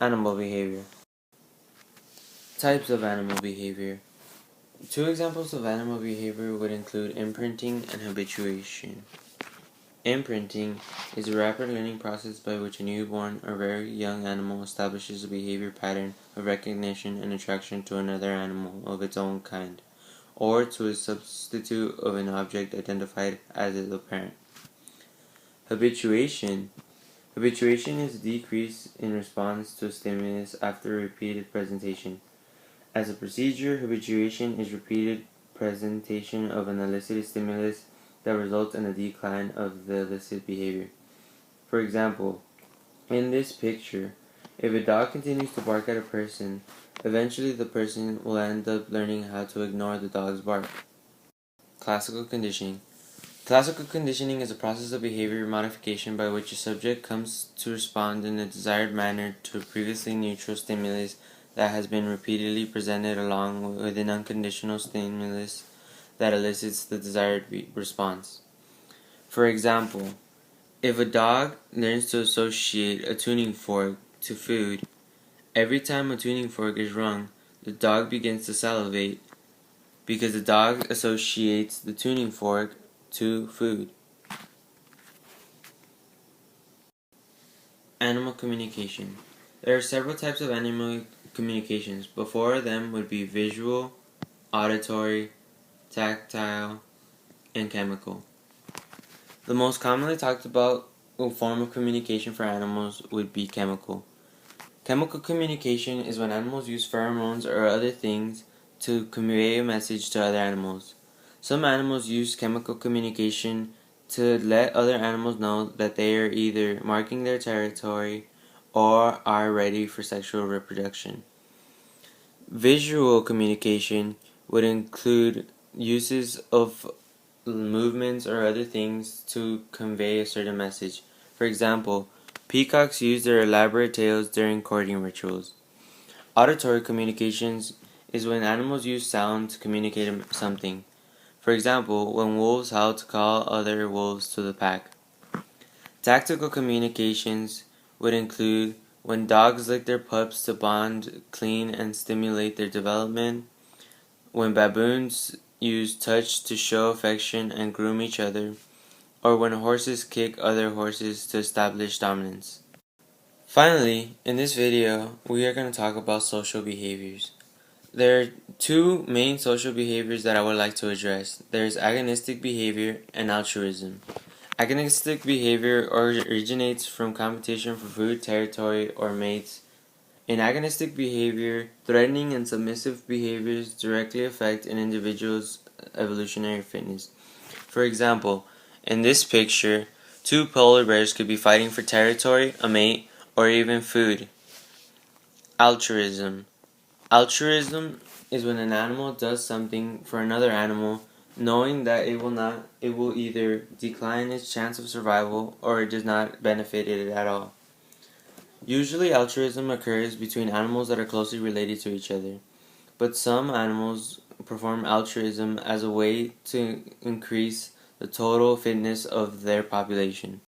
Animal behavior. Types of animal behavior. Two examples of animal behavior would include imprinting and habituation. Imprinting is a rapid learning process by which a newborn or very young animal establishes a behavior pattern of recognition and attraction to another animal of its own kind, or to a substitute of an object identified as its parent. Habituation is a decrease in response to a stimulus after repeated presentation. As a procedure, habituation is repeated presentation of an elicited stimulus that results in a decline of the elicited behavior. For example, in this picture, if a dog continues to bark at a person, eventually the person will end up learning how to ignore the dog's bark. Classical conditioning. Classical conditioning is a process of behavior modification by which a subject comes to respond in a desired manner to a previously neutral stimulus that has been repeatedly presented along with an unconditional stimulus that elicits the desired response. For example, if a dog learns to associate a tuning fork to food, every time a tuning fork is rung, the dog begins to salivate because the dog associates the tuning fork to food. Animal communication. There are several types of animal communications. Before them would be visual, auditory, tactile, and chemical. The most commonly talked about form of communication for animals would be chemical. Chemical communication is when animals use pheromones or other things to convey a message to other animals. Some animals use chemical communication to let other animals know that they are either marking their territory or are ready for sexual reproduction. Visual communication would include uses of movements or other things to convey a certain message. For example, peacocks use their elaborate tails during courting rituals. Auditory communications is when animals use sound to communicate something. For example, when wolves howl to call other wolves to the pack. Tactical communications would include when dogs lick their pups to bond, clean, and stimulate their development. When baboons use touch to show affection and groom each other. Or when horses kick other horses to establish dominance. Finally, in this video, we are going to talk about social behaviors. There are two main social behaviors that I would like to address. There's agonistic behavior and altruism. Agonistic behavior originates from competition for food, territory, or mates. In agonistic behavior, threatening and submissive behaviors directly affect an individual's evolutionary fitness. For example, in this picture, two polar bears could be fighting for territory, a mate, or even food. Altruism. Altruism is when an animal does something for another animal, knowing that it will either decline its chance of survival or it does not benefit it at all. Usually altruism occurs between animals that are closely related to each other, but some animals perform altruism as a way to increase the total fitness of their population.